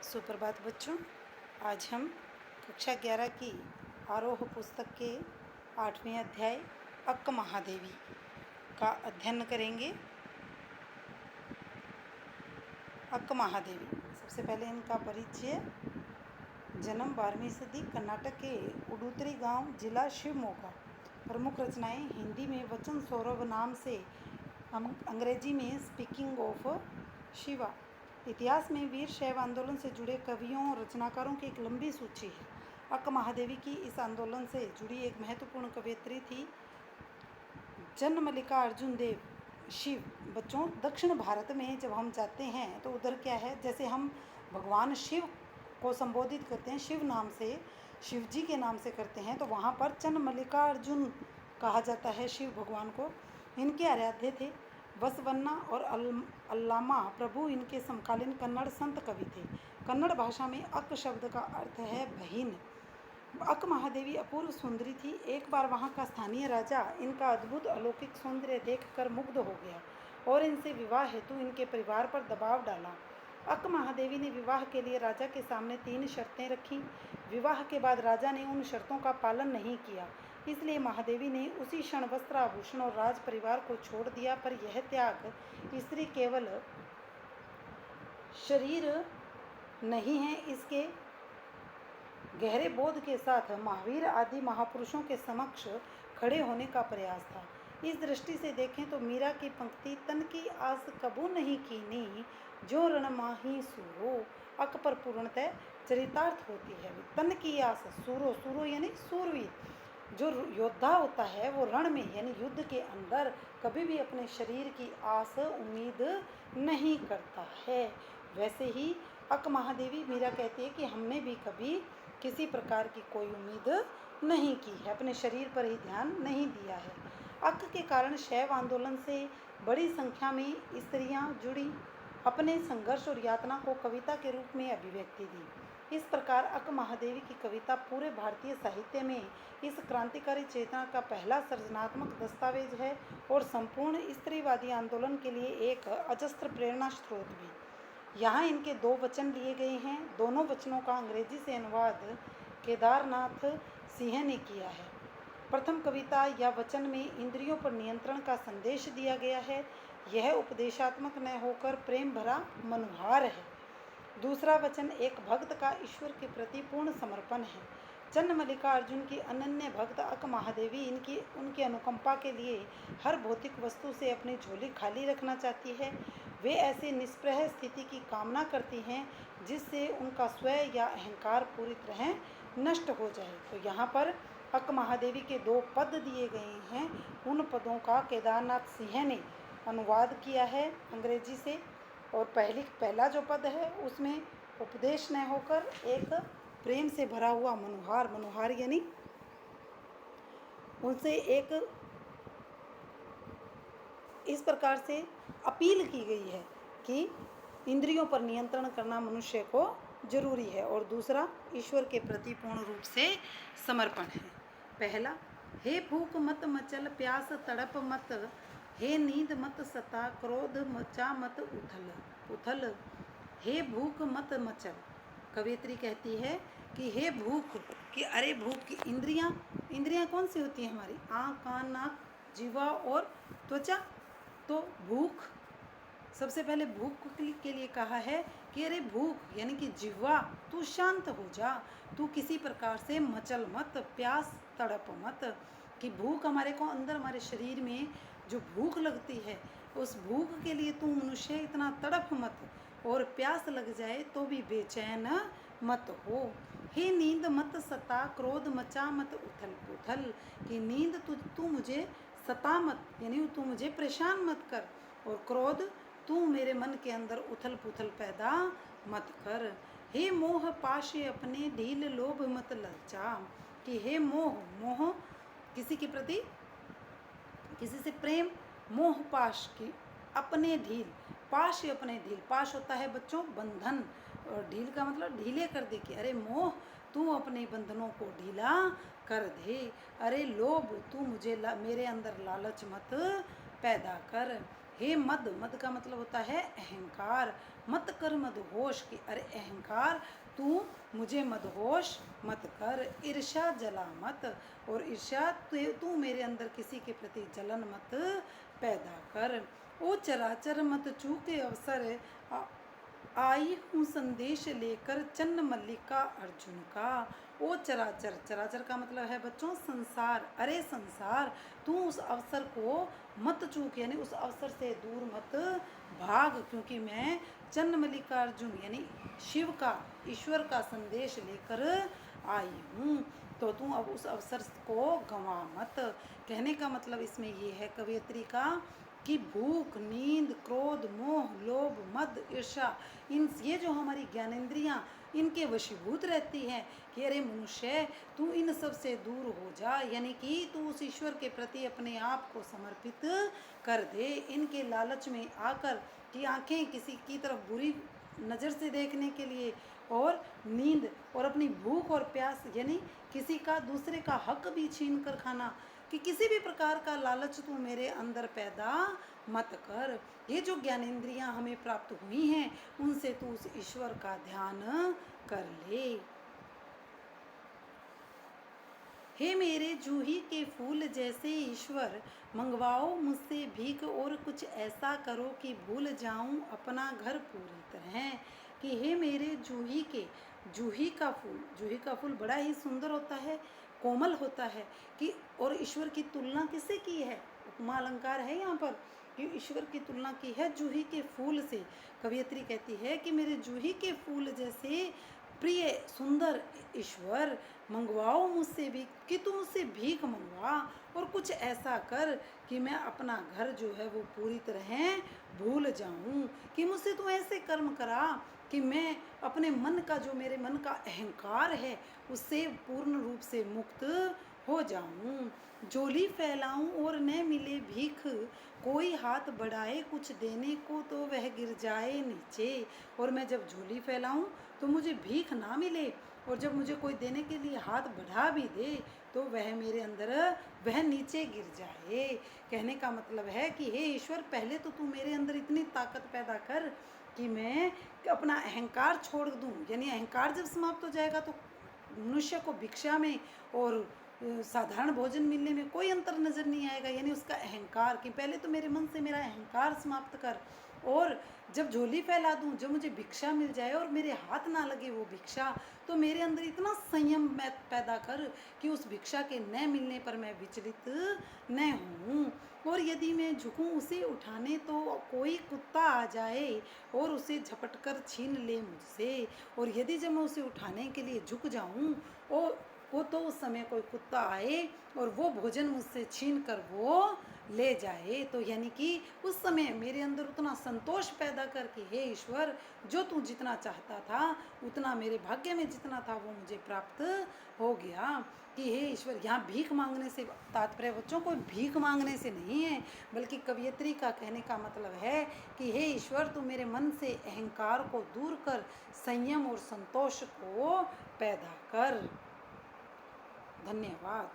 सुप्रभात बच्चों। आज हम कक्षा 11 की आरोह पुस्तक के 8वें अध्याय अक्क महादेवी का अध्ययन करेंगे। अक्क महादेवी, सबसे पहले इनका परिचय। जन्म 12वीं सदी, कर्नाटक के उडुतरी गांव, जिला शिवमोगा। प्रमुख रचनाएं हिंदी में वचन सौरभ नाम से, अंग्रेजी में स्पीकिंग ऑफ शिवा। इतिहास में वीर शैव आंदोलन से जुड़े कवियों और रचनाकारों की एक लंबी सूची है। अक्क महादेवी की इस आंदोलन से जुड़ी एक महत्वपूर्ण कवयित्री थी जनमल्लिका अर्जुन देव शिव। बच्चों, दक्षिण भारत में जब हम जाते हैं तो उधर क्या है, जैसे हम भगवान शिव को संबोधित करते हैं शिव नाम से, शिव जी के नाम से करते हैं, तो वहाँ पर जनमल्लिका अर्जुन कहा जाता है शिव भगवान को। इनके आराध्य थे बसवन्ना और अल्लामा प्रभु, इनके समकालीन कन्नड़ संत कवि थे। कन्नड़ भाषा में अक्क शब्द का अर्थ है बहिन। अक्क महादेवी अपूर्व सुंदरी थी। एक बार वहाँ का स्थानीय राजा इनका अद्भुत अलौकिक सौंदर्य देखकर मुग्ध हो गया और इनसे विवाह हेतु इनके परिवार पर दबाव डाला। अक्क महादेवी ने विवाह के लिए राजा के सामने 3 शर्तें रखीं। विवाह के बाद राजा ने उन शर्तों का पालन नहीं किया, इसलिए महादेवी ने उसी क्षण वस्त्र आभूषण और राज परिवार को छोड़ दिया। पर यह त्याग स्त्री केवल शरीर नहीं है, इसके गहरे बोध के साथ महावीर आदि महापुरुषों के समक्ष खड़े होने का प्रयास था। इस दृष्टि से देखें तो मीरा की पंक्ति तन की आस कबू नहीं कीनी, जो रण माही सूरो, अक पर पूर्णतः चरितार्थ होती है। तन की आस, सूरो, सूरो यानी सूरवीर, जो योद्धा होता है वो रण में यानी युद्ध के अंदर कभी भी अपने शरीर की आस उम्मीद नहीं करता है। वैसे ही अक्क महादेवी, मीरा कहती है कि हमने भी कभी किसी प्रकार की कोई उम्मीद नहीं की है, अपने शरीर पर ही ध्यान नहीं दिया है। अक्क के कारण शैव आंदोलन से बड़ी संख्या में स्त्रियां जुड़ी, अपने संघर्ष और यातना को कविता के रूप में अभिव्यक्ति दी। इस प्रकार अक्क महादेवी की कविता पूरे भारतीय साहित्य में इस क्रांतिकारी चेतना का पहला सृजनात्मक दस्तावेज है और संपूर्ण स्त्रीवादी आंदोलन के लिए एक अजस्त्र प्रेरणा स्रोत भी। यहाँ इनके 2 वचन लिए गए हैं। दोनों वचनों का अंग्रेजी से अनुवाद केदारनाथ सिंह ने किया है। प्रथम कविता या वचन में इंद्रियों पर नियंत्रण का संदेश दिया गया है। यह उपदेशात्मक न होकर प्रेम भरा मनुहार है। दूसरा वचन एक भक्त का ईश्वर के प्रति पूर्ण समर्पण है। जनमल्लिका अर्जुन की अनन्य भक्त अक्क महादेवी उनकी अनुकंपा के लिए हर भौतिक वस्तु से अपनी झोली खाली रखना चाहती है। वे ऐसे निष्प्रह स्थिति की कामना करती हैं जिससे उनका स्वयं या अहंकार पूरी तरह नष्ट हो जाए। तो यहाँ पर अक्क महादेवी के 2 पद दिए गए हैं। उन पदों का केदारनाथ सिंह ने अनुवाद किया है अंग्रेजी से, और पहला जो पद है उसमें उपदेश न होकर एक प्रेम से भरा हुआ मनुहार, मनुहार यानी उनसे एक इस प्रकार से अपील की गई है कि इंद्रियों पर नियंत्रण करना मनुष्य को जरूरी है, और दूसरा ईश्वर के प्रति पूर्ण रूप से समर्पण है। पहला, हे भूख मत मचल, प्यास तड़प मत, हे नींद मत सता, क्रोध मचा मत उथल उथल, हे भूख मत मचल। कवियत्री कहती है कि हे भूख, कि अरे भूख की इंद्रियां कौन सी होती हैं हमारी? आँख, कान, नाक, जीवा और त्वचा। तो भूख, सबसे पहले भूख के लिए कहा है कि अरे भूख यानी कि जिह्वा, तू शांत हो जा, तू किसी प्रकार से मचल मत, प्यास तड़प मत। कि भूख हमारे को अंदर, हमारे शरीर में जो भूख लगती है, उस भूख के लिए तू मनुष्य इतना तड़प मत, और प्यास लग जाए तो भी बेचैन मत हो। हे नींद मत सता, क्रोध मचा मत उथल पुथल। कि नींद तू मुझे सता मत, यानी तू मुझे परेशान मत कर, और क्रोध तू मेरे मन के अंदर उथल पुथल पैदा मत कर। हे मोह पाश अपने ढील, लोभ मत ललचा। कि हे मोह, मोह किसी के प्रति, किसी से प्रेम, मोह पाश की अपने ढील, पाश अपने ढील, पाश होता है बच्चों बंधन, और ढील का मतलब ढीले कर दे। कि अरे मोह, तू अपने बंधनों को ढीला कर दे। अरे लोभ, तू मुझे मेरे अंदर लालच मत पैदा कर। हे मद, मद का मतलब होता है अहंकार, मत कर मदहोश, कि अरे अहंकार तू मुझे मदहोश मत कर। ईर्ष्या जला मत, और ईर्ष्या तू मेरे अंदर किसी के प्रति जलन मत पैदा कर। ओ चराचर मत चूके अवसर, आई हूँ संदेश लेकर चन्न मल्लिका अर्जुन का। ओ चराचर, चराचर का मतलब है बच्चों संसार, अरे संसार तू उस अवसर को मत चूक, यानी उस अवसर से दूर मत भाग, क्योंकि मैं चन्न मल्लिका अर्जुन यानी शिव का, ईश्वर का संदेश लेकर आई हूँ। तो तू अब उस अवसर को गंवा मत। कहने का मतलब इसमें ये है कवयित्री का कि भूख, नींद, क्रोध, मोह, लोभ, मद, ईर्ष्या, ये जो हमारी ज्ञानेंद्रियां इनके वशीभूत रहती हैं कि अरे मनुष्य तू इन सब से दूर हो जा, यानी कि तू उस ईश्वर के प्रति अपने आप को समर्पित कर दे। इनके लालच में आकर कि आंखें किसी की तरफ बुरी नज़र से देखने के लिए, और नींद, और अपनी भूख और प्यास, यानी किसी का दूसरे का हक भी छीन कर खाना, कि किसी भी प्रकार का लालच तू मेरे अंदर पैदा मत कर। ये जो ज्ञानेंद्रियां हमें प्राप्त हुई हैं उनसे तू उस ईश्वर का ध्यान कर ले। हे मेरे जूही के फूल जैसे ईश्वर, मंगवाओ मुझसे भीख, और कुछ ऐसा करो कि भूल जाऊं अपना घर पूरी तरह। कि हे मेरे जूही के, जूही का फूल, जूही का फूल बड़ा ही सुंदर होता है, कोमल होता है, कि और ईश्वर की तुलना किससे की है, उपमा अलंकार है यहाँ पर, कि ईश्वर की तुलना की है जूही के फूल से। कवयित्री कहती है कि मेरे जूही के फूल जैसे प्रिय सुंदर ईश्वर, मंगवाओ मुझसे भी, कि तू मुझसे भीख मंगवा, और कुछ ऐसा कर कि मैं अपना घर जो है वो पूरी तरह भूल जाऊं, कि मुझसे तू ऐसे कर्म करा कि मैं अपने मन का, जो मेरे मन का अहंकार है उससे पूर्ण रूप से मुक्त हो जाऊं। झोली फैलाऊं और न मिले भीख, कोई हाथ बढ़ाए कुछ देने को तो वह गिर जाए नीचे। और मैं जब झोली फैलाऊं तो मुझे भीख ना मिले, और जब मुझे कोई देने के लिए हाथ बढ़ा भी दे तो वह मेरे अंदर, वह नीचे गिर जाए। कहने का मतलब है कि हे ईश्वर, पहले तो तू मेरे अंदर इतनी ताकत पैदा कर कि मैं अपना अहंकार छोड़ दूं, यानी अहंकार जब समाप्त हो जाएगा तो मनुष्य को भिक्षा में और साधारण भोजन मिलने में कोई अंतर नज़र नहीं आएगा, यानी उसका अहंकार, कि पहले तो मेरे मन से मेरा अहंकार समाप्त कर, और जब झोली फैला दूं, जब मुझे भिक्षा मिल जाए और मेरे हाथ ना लगे वो भिक्षा, तो मेरे अंदर इतना संयम मैं पैदा कर कि उस भिक्षा के न मिलने पर मैं विचलित न हूँ। और यदि मैं झुकूं उसे उठाने तो कोई कुत्ता आ जाए और उसे झपट कर छीन ले मुझसे, और यदि जब मैं उसे उठाने के लिए झुक जाऊं और वो तो उस समय कोई कुत्ता आए और वो भोजन मुझसे छीन कर वो ले जाए, तो यानी कि उस समय मेरे अंदर उतना संतोष पैदा करके हे ईश्वर, जो तू जितना चाहता था उतना मेरे भाग्य में जितना था वो मुझे प्राप्त हो गया। कि हे ईश्वर, यहाँ भीख मांगने से तात्पर्य बच्चों को भीख मांगने से नहीं है, बल्कि कवयित्री का कहने का मतलब है कि हे ईश्वर, तू मेरे मन से अहंकार को दूर कर, संयम और संतोष को पैदा कर। धन्यवाद।